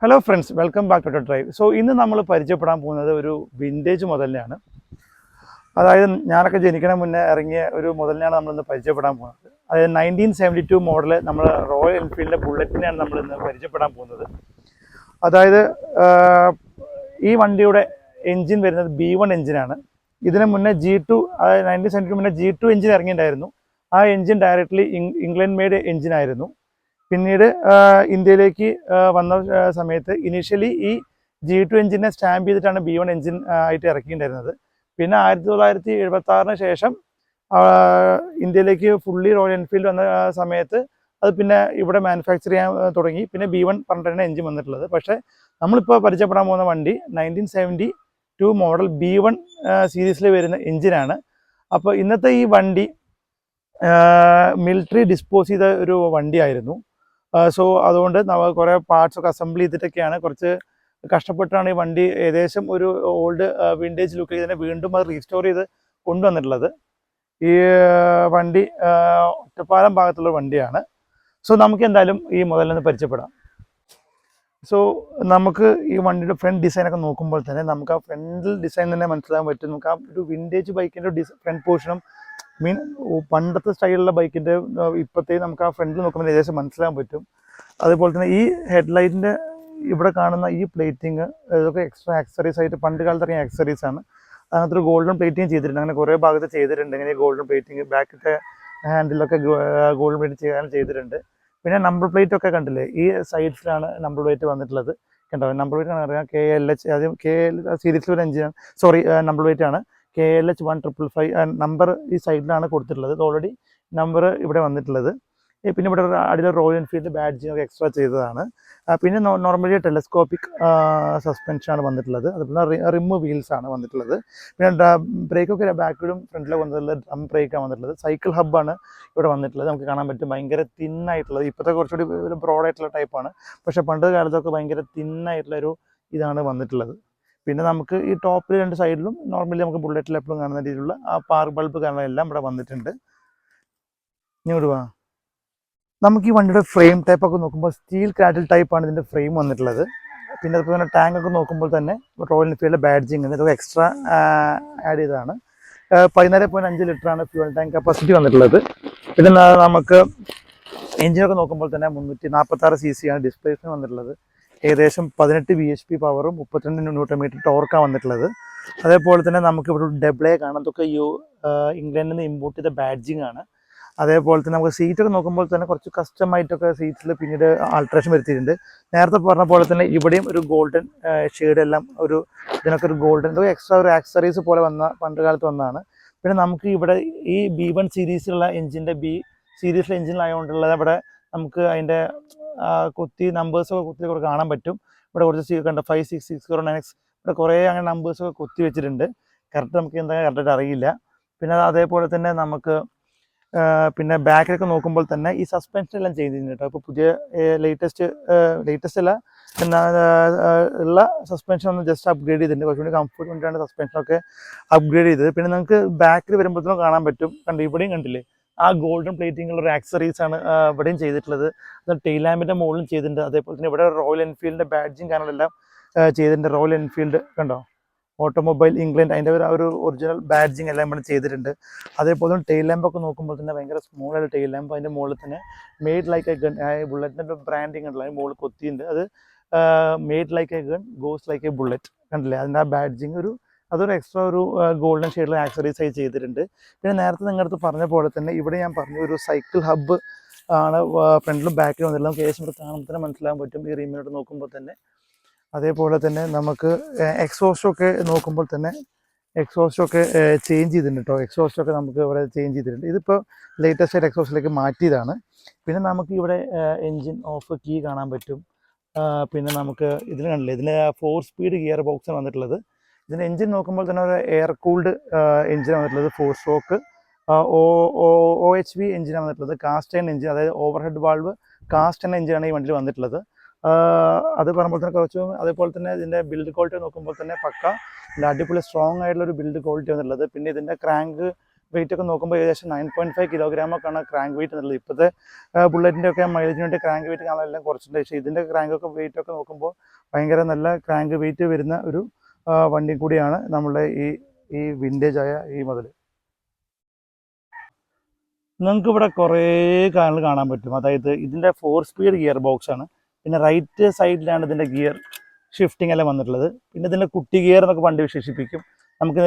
Hello friends, welcome back to Drive. So ഇന്ന് നമ്മൾ പരിചയപ്പെടാൻ പോകുന്നത് ഒരു വിൻറ്റേജ് മുതലിനെയാണ്. അതായത് ഞാനൊക്കെ ജനിക്കണ മുന്നേ ഇറങ്ങിയ ഒരു മുതലിനെയാണ് നമ്മളിന്ന് പരിചയപ്പെടാൻ പോകുന്നത്. അതായത് 1972 മോഡൽ നമ്മൾ റോയൽ എൻഫീൽഡിൻ്റെ ബുള്ളറ്റിനെയാണ് നമ്മളിന്ന് പരിചയപ്പെടാൻ പോകുന്നത്. അതായത് ഈ വണ്ടിയുടെ എൻജിൻ വരുന്നത് B1 എൻജിനാണ്. ഇതിന് മുന്നേ G2, അതായത് 1972 മുന്നേ G2 എൻജിൻ ഇറങ്ങിയിട്ടുണ്ടായിരുന്നു. ആ എൻജിൻ ഡയറക്റ്റ്ലി ഇംഗ്ലണ്ട് മെയ്ഡ് എൻജിനായിരുന്നു. പിന്നീട് ഇന്ത്യയിലേക്ക് വന്ന സമയത്ത് ഇനീഷ്യലി ഈ G2 എൻജിനെ സ്റ്റാമ്പ് ചെയ്തിട്ടാണ് B1 എൻജിൻ ആയിട്ട് ഇറക്കിയിട്ടുണ്ടായിരുന്നത്. പിന്നെ 1976 ശേഷം ഇന്ത്യയിലേക്ക് ഫുള്ളി റോയൽ എൻഫീൽഡ് വന്ന സമയത്ത് അത് പിന്നെ ഇവിടെ മാനുഫാക്ചർ ചെയ്യാൻ തുടങ്ങി. പിന്നെ B1 പറഞ്ഞിട്ടാണ് എൻജിൻ വന്നിട്ടുള്ളത്. പക്ഷേ നമ്മളിപ്പോൾ പരിചയപ്പെടാൻ പോകുന്ന വണ്ടി 1972 മോഡൽ B1 സീരീസിൽ വരുന്ന എൻജിനാണ്. അപ്പോൾ ഇന്നത്തെ ഈ വണ്ടി മിലിറ്ററി ഡിസ്പോസ് ചെയ്ത ഒരു വണ്ടിയായിരുന്നു. സോ അതുകൊണ്ട് നമ്മൾ കുറേ പാർട്സൊക്കെ അസംബിൾ ചെയ്തിട്ടൊക്കെയാണ്, കുറച്ച് കഷ്ടപ്പെട്ടാണ് ഈ വണ്ടി ഏകദേശം ഒരു ഓൾഡ് വിൻറ്റേജ് ലുക്കിൽ തന്നെ വീണ്ടും അത് റീസ്റ്റോർ ചെയ്ത് കൊണ്ടുവന്നിട്ടുള്ളത്. ഈ വണ്ടി ഒറ്റപ്പാലം ഭാഗത്തുള്ള വണ്ടിയാണ്. സോ നമുക്ക് എന്തായാലും ഈ മുതലിന് പരിചയപ്പെടാം. സോ നമുക്ക് ഈ വണ്ടിയുടെ ഫ്രണ്ട് ഡിസൈനൊക്കെ നോക്കുമ്പോൾ തന്നെ നമുക്ക് ആ ഫ്രണ്ടിൽ ഡിസൈൻ തന്നെ മനസ്സിലാക്കാൻ പറ്റും. നമുക്ക് ആ ഒരു വിൻറ്റേജ് ബൈക്കിൻ്റെ ഫ്രണ്ട് പോർഷനും പണ്ടത്തെ സ്റ്റൈലുള്ള ബൈക്കിൻ്റെ ഇപ്പോഴത്തെ നമുക്ക് ആ ഫ്രണ്ടിൽ നോക്കുമ്പോൾ ഏകദേശം മനസ്സിലാക്കാൻ പറ്റും. അതുപോലെ തന്നെ ഈ ഹെഡ്ലൈറ്റിൻ്റെ ഇവിടെ കാണുന്ന ഈ പ്ലേറ്റിങ് ഇതൊക്കെ എക്സ്ട്രാ ആക്സറീസ് ആയിട്ട് പണ്ട് കാലത്ത് ഇറങ്ങിയ ആക്സറീസ് ആണ്. അതിനകത്ത് ഒരു ഗോൾഡൻ പ്ലേറ്റിങ് ചെയ്തിട്ടുണ്ട്. അങ്ങനെ കുറേ ഭാഗത്ത് ചെയ്തിട്ടുണ്ട്. ഇങ്ങനെ ഗോൾഡൻ പ്ലേറ്റിങ് ബാക്കിൻ്റെ ഹാൻഡിലൊക്കെ ഗോൾഡൻ പ്ലേറ്റ് ചെയ്യാൻ ചെയ്തിട്ടുണ്ട്. പിന്നെ നമ്പർ പ്ലേറ്റ് ഒക്കെ കണ്ടില്ലേ, ഈ സൈഡ്സിലാണ് നമ്പർ പ്ലേറ്റ് വന്നിട്ടുള്ളത്. കണ്ടോ, നമ്പർ പ്ലേറ്റ് ആണ് അറിയാം. KLH, ആദ്യം KL സീരീസിൽ ഒരു എഞ്ചിനാണ്, സോറി നമ്പർ പ്ലേറ്റ് ആണ്. KLH 1555 നമ്പർ ഈ സൈഡിലാണ് കൊടുത്തിട്ടുള്ളത്. ഓൾറെഡി നമ്പർ ഇവിടെ വന്നിട്ടുള്ളത്. പിന്നെ ഇവിടെ അടിയിൽ റോയൽ എൻഫീൽഡ് ബാഡ്ജിനൊക്കെ എക്സ്ട്രാ ചെയ്തതാണ്. പിന്നെ നോർമലി ടെലസ്കോപ്പിക് സസ്പെൻഷനാണ് വന്നിട്ടുള്ളത്. അതുപോലെ റിമ്മ് വീൽസ് ആണ് വന്നിട്ടുള്ളത്. പിന്നെ ബ്രേക്കൊക്കെ ബാക്കിലും ഫ്രണ്ടിലും വന്നിട്ടുള്ളത് ഡ്രം ബ്രേക്കാണ് വന്നിട്ടുള്ളത്. സൈക്കിൾ ഹബ്ബാണ് ഇവിടെ വന്നിട്ടുള്ളത്. നമുക്ക് കാണാൻ പറ്റും ഭയങ്കര തിന്നായിട്ടുള്ളത്. ഇപ്പോഴത്തെ കുറച്ചുകൂടി ഒരു ബ്രോഡായിട്ടുള്ള ടൈപ്പാണ്. പക്ഷേ പണ്ട് കാലത്തൊക്കെ ഭയങ്കര തിന്നായിട്ടുള്ളൊരു ഇതാണ് വന്നിട്ടുള്ളത്. പിന്നെ നമുക്ക് ഈ ടോപ്പിൽ രണ്ട് സൈഡിലും നോർമലി നമുക്ക് ബുള്ളറ്റിൽ എപ്പോഴും കാണുന്ന രീതിയിലുള്ള ആ പാർക്ക് ബൾബ് കാരണം എല്ലാം ഇവിടെ വന്നിട്ടുണ്ട്. ഇങ്ങോട്ട് വാ. നമുക്ക് ഈ വണ്ടിയുടെ ഫ്രെയിം ടൈപ്പൊക്കെ നോക്കുമ്പോൾ സ്റ്റീൽ ക്രാഡിൽ ടൈപ്പാണ് ഇതിൻ്റെ ഫ്രെയിം വന്നിട്ടുള്ളത്. പിന്നെ അതുപോലെ തന്നെ ടാങ്കൊക്കെ നോക്കുമ്പോൾ തന്നെ റോയൽ എൻഫീൽഡിലെ ബാഡ്ജിങ് ഇതൊക്കെ എക്സ്ട്രാ ആഡ് ചെയ്തതാണ്. 14.5 ലിറ്ററാണ് ഫ്യൂൽ ടാങ്ക് കപ്പാസിറ്റി വന്നിട്ടുള്ളത്. പിന്നെ നമുക്ക് എഞ്ചിനൊക്കെ നോക്കുമ്പോൾ തന്നെ 346 cc ആണ് ഡിസ്പ്ലേസ്മെന്റ് വന്നിട്ടുള്ളത്. ഏകദേശം 18 bhp പവറും 32 Nm ടോർക്കാണ് വന്നിട്ടുള്ളത്. അതേപോലെ തന്നെ നമുക്ക് ഇവിടെ ഡെബ്ലേ കാണാം. അതൊക്കെ ഇംഗ്ലണ്ടിൽ നിന്ന് ഇമ്പോർട്ട് ചെയ്ത ബാഡ്ജിങ് ആണ്. അതേപോലെ തന്നെ നമുക്ക് സീറ്റൊക്കെ നോക്കുമ്പോൾ തന്നെ കുറച്ച് കസ്റ്റമായിട്ടൊക്കെ സീറ്റ്സിൽ പിന്നീട് ആൾട്രേഷൻ വരുത്തിയിട്ടുണ്ട്. നേരത്തെ പറഞ്ഞ പോലെ തന്നെ ഇവിടെയും ഒരു ഗോൾഡൻ ഷെയ്ഡെല്ലാം ഒരു ഇതിനൊക്കെ ഒരു ഗോൾഡൻ എക്സ്ട്രാ ഒരു ആക്സറീസ് പോലെ വന്ന പണ്ട് കാലത്ത് വന്നതാണ്. പിന്നെ നമുക്ക് ഇവിടെ ഈ B1 സീരീസിലുള്ള എഞ്ചിൻ്റെ സീരീസിലെ എഞ്ചിനിലായതുകൊണ്ടുള്ള ഇവിടെ നമുക്ക് അതിൻ്റെ കുത്തി നമ്പേഴ്സൊക്കെ കുത്തി ഇവിടെ കാണാൻ പറ്റും. ഇവിടെ കുറച്ച് കണ്ട 56609X ഇവിടെ കുറേ അങ്ങനെ നമ്പേഴ്സൊക്കെ കുത്തി വെച്ചിട്ടുണ്ട്. കറക്റ്റ് നമുക്ക് എന്താ കറക്റ്റായിട്ട് അറിയില്ല. പിന്നെ അതേപോലെ തന്നെ നമുക്ക് പിന്നെ ബാക്കിലൊക്കെ നോക്കുമ്പോൾ തന്നെ ഈ സസ്പെൻഷൻ എല്ലാം ചെയ്തിട്ടുണ്ട് കേട്ടോ. ഇപ്പോൾ പുതിയ ലേറ്റസ്റ്റ് അല്ല എന്നാ ഉള്ള സസ്പെൻഷൻ ഒന്ന് ജസ്റ്റ് അപ്ഗ്രേഡ് ചെയ്തിട്ടുണ്ട്. കുറച്ചുകൂടി കംഫർട്ട് കൊണ്ടാണ് സസ്പെൻഷനൊക്കെ അപ്ഗ്രേഡ് ചെയ്തത്. പിന്നെ നമുക്ക് ബാക്കിൽ വരുമ്പോഴത്തേനും കാണാൻ പറ്റും. ഇവിടെയും കണ്ടില്ലേ, ആ ഗോൾഡൻ പ്ലേറ്റിംഗ് ഉള്ള ആക്സറീസ് ആണ് ഇവിടെയും ചെയ്തിട്ടുള്ളത്. അത് ടെയിൽ ലാമ്പിൻ്റെ മുകളിലും ചെയ്തിട്ടുണ്ട്. അതേപോലെ തന്നെ ഇവിടെ റോയൽ എൻഫീൽഡിൻ്റെ ബാഡ്ജിങ് കാര്യങ്ങളെല്ലാം ചെയ്തിട്ടുണ്ട്. റോയൽ എൻഫീൽഡ് കണ്ടോ, ഓട്ടോമൊബൈൽ ഇംഗ്ലണ്ട് അതിൻ്റെ ഒരു ഒറിജിനൽ ബാഡ്ജിങ് എല്ലാം ഇവിടെ ചെയ്തിട്ടുണ്ട്. അതേപോലെ ടെയിൽ ലാമ്പൊക്കെ നോക്കുമ്പോൾ തന്നെ ഭയങ്കര സ്മോളായിട്ട് ടെയിൽ ലാമ്പ് അതിൻ്റെ മുകളിൽ തന്നെ മെയ്ഡ് ലൈക്ക് എ ഗൺ, ബുള്ളറ്റിൻ്റെ ബ്രാൻഡിങ് ഉണ്ടല്ലോ അതിന് മുകളിൽ കൊത്തിയുണ്ട്. അത് made like a gun goes like a bullet കണ്ടില്ലേ, അതിൻ്റെ ആ ബാഡ്ജിങ് അതൊരു എക്സ്ട്രാ ഒരു ഗോൾഡൻ ഷെയ്ഡിൽ ആക്സറീസ് ആയി ചെയ്തിട്ടുണ്ട്. പിന്നെ നേരത്തെ നിങ്ങളുടെ അടുത്ത് പറഞ്ഞ പോലെ തന്നെ ഇവിടെ ഞാൻ പറഞ്ഞു ഒരു സൈക്കിൾ ഹബ്ബ് ആണ് ഫ്രണ്ടിലും ബാക്കിലും വന്നിട്ടുള്ളത്. നമുക്ക് ഏകദേശം ഇവിടെ കാണുമ്പോൾ തന്നെ മനസ്സിലാക്കാൻ പറ്റും ഈ റീമിനോട്ട് നോക്കുമ്പോൾ തന്നെ. അതേപോലെ തന്നെ നമുക്ക് എക്സോസ്റ്റൊക്കെ നോക്കുമ്പോൾ തന്നെ എക്സോസ്റ്റൊക്കെ ചേഞ്ച് ചെയ്തിട്ടുണ്ട് കേട്ടോ. എക്സോസ്റ്റൊക്കെ നമുക്ക് ഇവിടെ ചേഞ്ച് ചെയ്തിട്ടുണ്ട്. ഇതിപ്പോൾ ലേറ്റസ്റ്റ് ആയിട്ട് എക്സോസ്റ്റിലേക്ക് മാറ്റിയതാണ്. പിന്നെ നമുക്ക് ഇവിടെ എൻജിൻ ഓഫ് കീ കാണാൻ പറ്റും. പിന്നെ നമുക്ക് ഇതിന് കണ്ടില്ലേ, ഇതിന് 4 സ്പീഡ് ഗിയർ ബോക്സാണ് വന്നിട്ടുള്ളത്. ഇതിൻ്റെ എൻജിൻ നോക്കുമ്പോൾ തന്നെ ഒരു എയർ കൂൾഡ് എൻജിനാണ് വന്നിട്ടുള്ളത്. 4 സ്ട്രോക്ക് OHV എൻജിനാണ് വന്നിട്ടുള്ളത്. കാസ്റ്റ് അയൺ എൻജിൻ, അതായത് overhead valve cast iron എൻജിനാണ് ഈ വണ്ടിയിൽ വന്നിട്ടുള്ളത്. അത് പറയുമ്പോൾ തന്നെ കുറച്ച് അതേപോലെ തന്നെ ഇതിൻ്റെ ബിൽഡ് ക്വാളിറ്റി നോക്കുമ്പോൾ തന്നെ പക്ക അടിപൊളി സ്ട്രോങ് ആയിട്ടുള്ളൊരു ബിൽഡ് ക്വാളിറ്റി വന്നിട്ടുള്ളത്. പിന്നെ ഇതിൻ്റെ ക്രാങ്ക് വെയിറ്റ് ഒക്കെ നോക്കുമ്പോൾ ഏകദേശം 9.5 കിലോഗ്രാമൊക്കെയാണ് ക്രാങ്ക് വെയിറ്റ് എന്നുള്ളത്. ഇപ്പോഴത്തെ ബുള്ളറ്റിൻ്റെ ഒക്കെ മൈലേജിന് വേണ്ടി ക്രാങ്ക് വെയിറ്റ് കാണാനെല്ലാം കുറച്ചിട്ടുണ്ട്. പക്ഷേ ഇതിൻ്റെ ക്രാങ്കൊക്കെ വെയിറ്റ് ഒക്കെ നോക്കുമ്പോൾ ഭയങ്കര നല്ല ക്രാങ്ക് വെയിറ്റ് വരുന്ന ഒരു വണ്ടി കൂടിയാണ് നമ്മളുടെ ഈ വിൻറ്റേജ് ആയ ഈ മുതൽ. നിങ്ങൾക്ക് ഇവിടെ കുറേ കാര്യങ്ങൾ കാണാൻ പറ്റും. അതായത് ഇതിൻ്റെ 4 സ്പീഡ് ഗിയർ ബോക്സ് ആണ്. പിന്നെ റൈറ്റ് സൈഡിലാണ് ഇതിൻ്റെ ഗിയർ ഷിഫ്റ്റിംഗ് എല്ലാം വന്നിട്ടുള്ളത്. പിന്നെ ഇതിൻ്റെ കുട്ടി ഗിയർ എന്നൊക്കെ വണ്ടി വിശേഷിപ്പിക്കും. നമുക്ക്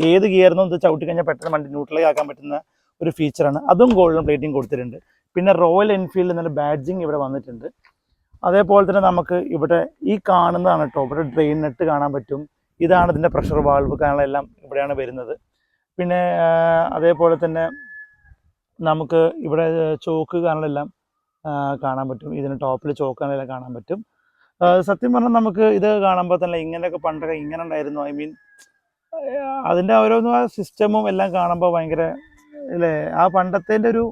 ഏത് ഗിയറിനും ഇത് ചവിട്ടി കഴിഞ്ഞാൽ പെട്ടെന്ന് വണ്ടി ന്യൂട്രലൈസ് ആക്കാൻ പറ്റുന്ന ഒരു ഫീച്ചറാണ്. അതും ഗോൾഡൻ പ്ലേറ്റിംഗ് കൊടുത്തിട്ടുണ്ട്. പിന്നെ റോയൽ എൻഫീൽഡ് എന്നൊരു ബാഡ്ജിങ് ഇവിടെ വന്നിട്ടുണ്ട്. അതേപോലെ തന്നെ നമുക്ക് ഇവിടെ ഈ കാണുന്നതാണ് കേട്ടോ, ഇവിടെ ഡ്രെയിൻ നെറ്റ് കാണാൻ പറ്റും. ഇതാണ് ഇതിൻ്റെ പ്രഷർ വാൾവ് കാണാനെല്ലാം ഇവിടെയാണ് വരുന്നത്. പിന്നെ അതേപോലെ തന്നെ നമുക്ക് ഇവിടെ ചോക്ക് കാണലെല്ലാം കാണാൻ പറ്റും. ഇതിന് ടോപ്പിൽ ചോക്ക് കാണലെല്ലാം കാണാൻ പറ്റും. സത്യം പറഞ്ഞാൽ നമുക്ക് ഇത് കാണുമ്പോൾ തന്നെ ഇങ്ങനെയൊക്കെ പണ്ടൊക്കെ ഇങ്ങനെ ഉണ്ടായിരുന്നു. ഐ മീൻ അതിൻ്റെ ഓരോന്നും ആ സിസ്റ്റമും എല്ലാം കാണുമ്പോൾ ഭയങ്കര അല്ലേ, ആ പണ്ടത്തേൻ്റെ ഒരു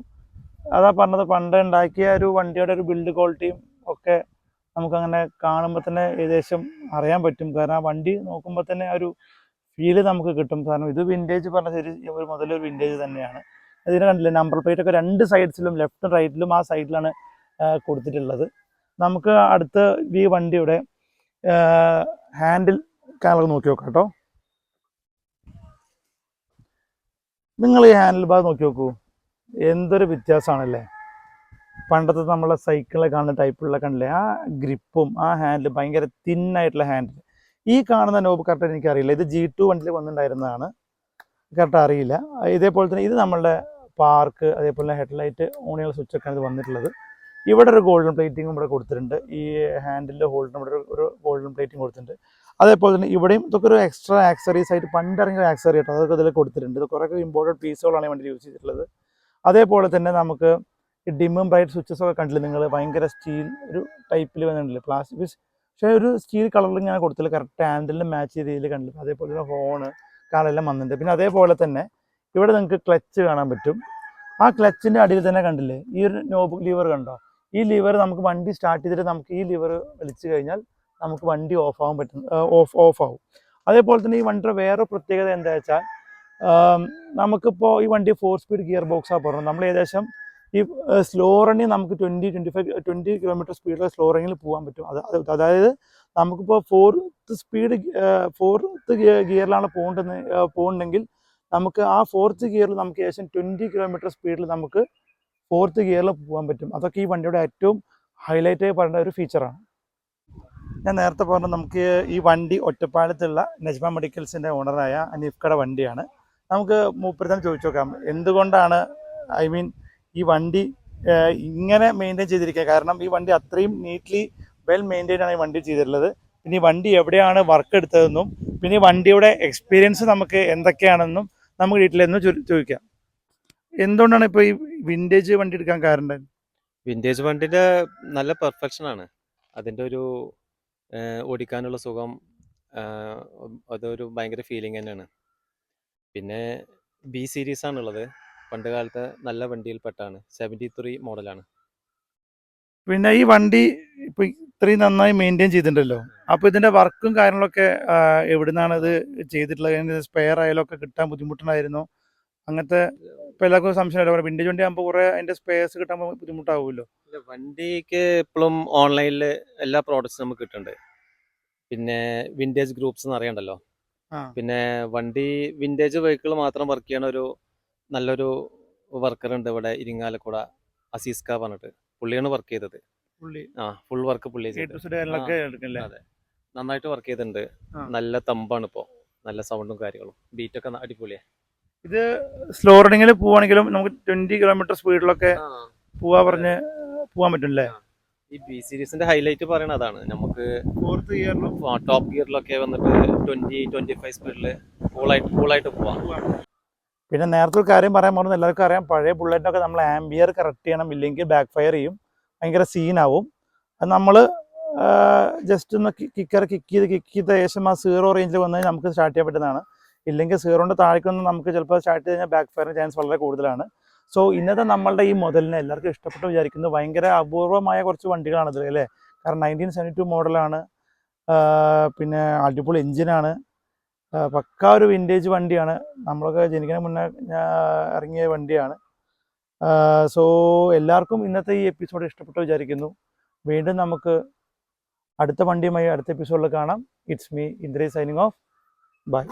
അതാ പറഞ്ഞത്, പണ്ട് ഉണ്ടാക്കിയ ഒരു വണ്ടിയുടെ ഒരു ബിൽഡ് ക്വാളിറ്റിയും ഒക്കെ നമുക്കങ്ങനെ കാണുമ്പോൾ തന്നെ ഏകദേശം അറിയാൻ പറ്റും. കാരണം ആ വണ്ടി നോക്കുമ്പോൾ തന്നെ ആ ഒരു ഫീല് നമുക്ക് കിട്ടും. കാരണം ഇത് വിൻറ്റേജ് പറഞ്ഞ ശരി ഒരു മുതലൊരു വിൻറ്റേജ് തന്നെയാണ്. ഇതിന് കണ്ടില്ലേ, നമ്പർ പ്ലേറ്റ് ഒക്കെ 2 സൈഡ്സിലും ലെഫ്റ്റും റൈറ്റിലും ആ സൈഡിലാണ് കൊടുത്തിട്ടുള്ളത്. നമുക്ക് അടുത്ത ഈ വണ്ടിയുടെ ഹാൻഡിൽ കാലൊക്കെ നോക്കി നോക്കാം കേട്ടോ. നിങ്ങൾ ഈ ഹാൻഡിൽ ബാർ നോക്കി നോക്കൂ, എന്തൊരു വ്യത്യാസമാണല്ലേ. പണ്ടത്തെ നമ്മളെ സൈക്കിളിൽ കാണുന്ന ടൈപ്പുള്ള കണ്ടില്ലേ, ആ ഗ്രിപ്പും ആ ഹാൻഡിലും ഭയങ്കര തിന്നായിട്ടുള്ള ഹാൻഡിൽ. ഈ കാണുന്ന നോബ് കറക്റ്റ് എനിക്കറിയില്ല, ഇത് G2 വണ്ടിയിൽ വന്നിട്ടുണ്ടായിരുന്നതാണ്, കറക്റ്റ് അറിയില്ല. ഇതേപോലെ തന്നെ ഇത് നമ്മളുടെ പാർക്ക്, അതേപോലെ ഹെഡ്ലൈറ്റ് ഓണിയുള്ള സ്വിച്ചൊക്കെയാണ് ഇത് വന്നിട്ടുള്ളത്. ഇവിടെ ഒരു ഗോൾഡൻ പ്ലേറ്റിങ്ങും ഇവിടെ കൊടുത്തിട്ടുണ്ട്. ഈ ഹാൻഡിലിൻ്റെ ഹോൾഡിനും ഇവിടെ ഒരു ഗോൾഡൻ പ്ലേറ്റിംഗ് കൊടുത്തിട്ടുണ്ട്. അതേപോലെ തന്നെ ഇവിടെയും ഇതൊക്കെ ഒരു എക്സ്ട്രാ ആക്സറീസ് ആയിട്ട് പണ്ടിറങ്ങിയ ആക്സറി കേട്ടോ, അതൊക്കെ ഇതിൽ കൊടുത്തിട്ടുണ്ട്. ഇത് കുറേ ഇമ്പോർട്ടൻറ്റ് പീസുകളാണ് ഈ വണ്ടി യൂസ് ചെയ്തിട്ടുള്ളത്. അതേപോലെ തന്നെ നമുക്ക് ഈ ഡിമ്മും ബ്രൈറ്റ് സ്വിച്ചസ് ഒക്കെ കണ്ടില്ല നിങ്ങൾ, ഭയങ്കര സ്റ്റീൽ ഒരു ടൈപ്പിൽ വന്നിട്ടില്ല, പ്ലാസ്റ്റിക് പക്ഷേ ഒരു സ്റ്റീൽ കളറിൽ ഞാൻ കൊടുത്തില്ല, കറക്റ്റ് ഹാൻഡിലിന് മാച്ച് ചെയ്ത രീതിയിൽ കണ്ടില്ല. അതേപോലെ തന്നെ ഹോണ് കാലെല്ലാം വന്നിട്ടുണ്ട്. പിന്നെ അതേപോലെ തന്നെ ഇവിടെ നിങ്ങൾക്ക് ക്ലച്ച് കാണാൻ പറ്റും. ആ ക്ലച്ചിൻ്റെ അടിയിൽ തന്നെ കണ്ടില്ലേ ഈ ഒരു നോബ് ലിവർ കണ്ടോ, ഈ ലിവർ നമുക്ക് വണ്ടി സ്റ്റാർട്ട് ചെയ്തിട്ട് നമുക്ക് ഈ ലിവർ വലിച്ചു കഴിഞ്ഞാൽ നമുക്ക് വണ്ടി ഓഫ് ആവും. അതേപോലെ തന്നെ ഈ വണ്ടിയുടെ വേറെ പ്രത്യേകത എന്താ വെച്ചാൽ, നമുക്കിപ്പോൾ ഈ വണ്ടി 4 സ്പീഡ് ഗിയർ ബോക്സാണ് പറഞ്ഞത്. നമ്മൾ ഏകദേശം ഈ സ്ലോ റണ്ണിൽ നമുക്ക് 20 കിലോമീറ്റർ സ്പീഡിൽ സ്ലോ റണ്ണിൽ പോകാൻ പറ്റും. അതായത് നമുക്കിപ്പോൾ 4th ഗിയറിലാണ് പോകുന്നുണ്ടെങ്കിൽ നമുക്ക് ആ 4th ഗിയറിൽ നമുക്ക് ഏകദേശം 20 കിലോമീറ്റർ സ്പീഡിൽ നമുക്ക് 4th ഗിയറിൽ പോകാൻ പറ്റും. അതൊക്കെ ഈ വണ്ടിയുടെ ഏറ്റവും ഹൈലൈറ്റ് ആയി പറയുന്ന ഒരു ഫീച്ചറാണ്. ഞാൻ നേരത്തെ പറഞ്ഞു, നമുക്ക് ഈ വണ്ടി ഒറ്റപ്പാലത്തുള്ള നജ്മ മെഡിക്കൽസിൻ്റെ ഓണറായ അനീഫ്കയുടെ വണ്ടിയാണ്. നമുക്ക് മൂപ്പര് തന്നെ ചോദിച്ചു നോക്കാം എന്തുകൊണ്ടാണ് ഈ വണ്ടി ഇങ്ങനെ മെയിൻറ്റെയിൻ ചെയ്തിരിക്കുക. കാരണം ഈ വണ്ടി അത്രയും നീറ്റ്ലി വെൽ മെയിൻറ്റെയിൻ ആണ് ഈ വണ്ടി ചെയ്തിട്ടുള്ളത്. പിന്നെ ഈ വണ്ടി എവിടെയാണ് വർക്ക് എടുത്തതെന്നും പിന്നെ ഈ വണ്ടിയുടെ എക്സ്പീരിയൻസ് നമുക്ക് എന്തൊക്കെയാണെന്നും നമുക്ക് വീട്ടിലെന്ന് ചോദിക്കാം. എന്തുകൊണ്ടാണ് ഇപ്പോൾ ഈ വിൻറ്റേജ് വണ്ടി എടുക്കാൻ കാരണം? വിൻറ്റേജ് വണ്ടിൻ്റെ നല്ല പെർഫെക്ഷനാണ്. അതിൻ്റെ ഒരു ഓടിക്കാനുള്ള സുഖം, അതൊരു ഭയങ്കര ഫീലിംഗ് തന്നെയാണ്. പിന്നെ B സീരീസ് ആണുള്ളത്. പണ്ട് കാലത്തെ നല്ല വണ്ടിയിൽപ്പെട്ടാണ്. 73 മോഡലാണ്. പിന്നെ ഈ വണ്ടി ഇപ്പോൾ ഇത്രയും നന്നായി മെയിൻറ്റെയിൻ ചെയ്തിട്ടുണ്ടല്ലോ, അപ്പോൾ ഇതിൻ്റെ വർക്കും കാര്യങ്ങളൊക്കെ എവിടുന്നാണ് ഇത് ചെയ്തിട്ടുള്ളത്? സ്പെയർ ആയാലൊക്കെ കിട്ടാൻ ബുദ്ധിമുട്ടുണ്ടായിരുന്നോ? അങ്ങനത്തെ ഇപ്പോൾ എല്ലാവർക്കും സംശയമല്ലോ, വിൻറ്റേജ് വണ്ടി ആകുമ്പോൾ കുറേ അതിൻ്റെ സ്പെയർസ് കിട്ടാൻ ബുദ്ധിമുട്ടാവുമല്ലോ. വണ്ടിക്ക് എപ്പോഴും ഓൺലൈനിൽ എല്ലാ പ്രോഡക്റ്റ്സും നമുക്ക് കിട്ടുന്നുണ്ട്. പിന്നെ വിൻറ്റേജ് ഗ്രൂപ്പ്സ് എന്ന് അറിയണ്ടല്ലോ. പിന്നെ വണ്ടി വിൻറ്റേജ് വെഹിക്കിൾ മാത്രം വർക്ക് ചെയ്യണ ഒരു നല്ലൊരു വർക്കർ ഉണ്ട് ഇവിടെ ഇരിങ്ങാലക്കുട, അസീസ്ക പറഞ്ഞിട്ട്. പുള്ളിയാണ് വർക്ക് ചെയ്തത്. ഫുൾ വർക്ക് പുള്ളി അതെ, നന്നായിട്ട് വർക്ക് ചെയ്തിട്ടുണ്ട്. നല്ല തമ്പാണ് ഇപ്പോൾ, നല്ല സൗണ്ടും കാര്യങ്ങളും, ബീറ്റൊക്കെ അടിപൊളിയാണ്. ഇത് സ്ലോ റണ്ണിങ്ങിൽ പോവാണെങ്കിലും നമുക്ക് 20 കിലോമീറ്റർ സ്പീഡിലൊക്കെ പോകാൻ പറ്റും. ഈ B സീരീസിന്റെ ഹൈലൈറ്റ് പറയണ അതാണ്. നമുക്ക് 4th ഗിയറിലും ടോപ്പ് ഗിയറിലൊക്കെ വന്നിട്ട് 20-25 സ്പീഡിൽ കൂളായിട്ട് പോവാം. പിന്നെ നേരത്തെ ഒരു കാര്യം പറയാൻ പോകുന്നത്, എല്ലാവർക്കും അറിയാം, പഴയ ബുള്ളറ്റിനൊക്കെ നമ്മൾ ആംബിയർ കറക്റ്റ് ചെയ്യണം, ഇല്ലെങ്കിൽ ബാക്ക് ഫയർ ചെയ്യും, ഭയങ്കര സീനാവും. അത് നമ്മൾ ജസ്റ്റ് ഒന്ന് കിക്ക് ചെയ്ത് ശേഷം ആ 0 റേഞ്ചിൽ വന്നാൽ നമുക്ക് സ്റ്റാർട്ട് ചെയ്യാൻ പറ്റുന്നതാണ്. ഇല്ലെങ്കിൽ 0ൻ്റെ താഴേക്കൊന്നും നമുക്ക് ചിലപ്പോൾ സ്റ്റാർട്ട് ചെയ്ത് കഴിഞ്ഞാൽ ബാക്ക് ഫയറിന് ചാൻസ് വളരെ കൂടുതലാണ്. സോ ഇന്നത്തെ നമ്മളുടെ ഈ മുതലിനെ എല്ലാവർക്കും ഇഷ്ടപ്പെട്ടു വിചാരിക്കുന്നത്. ഭയങ്കര അപൂർവമായ കുറച്ച് വണ്ടികളാണിത് അല്ലേ. കാരണം 1972 മോഡലാണ്, പിന്നെ അടിപൊളി എഞ്ചിനാണ്, പക്കാ ഒരു വിൻറ്റേജ് വണ്ടിയാണ്. നമ്മളൊക്കെ ജനിക്കുന്ന മുന്നേ ഇറങ്ങിയ വണ്ടിയാണ്. സോ എല്ലാവർക്കും ഇന്നത്തെ ഈ എപ്പിസോഡ് ഇഷ്ടപ്പെട്ടു വിചാരിക്കുന്നു. വീണ്ടും നമുക്ക് അടുത്ത വണ്ടിയുമായി അടുത്ത എപ്പിസോഡിൽ കാണാം. ഇറ്റ്സ് മീ ഇന്ദ്രേ സൈനിങ് ഓഫ്. ബൈ.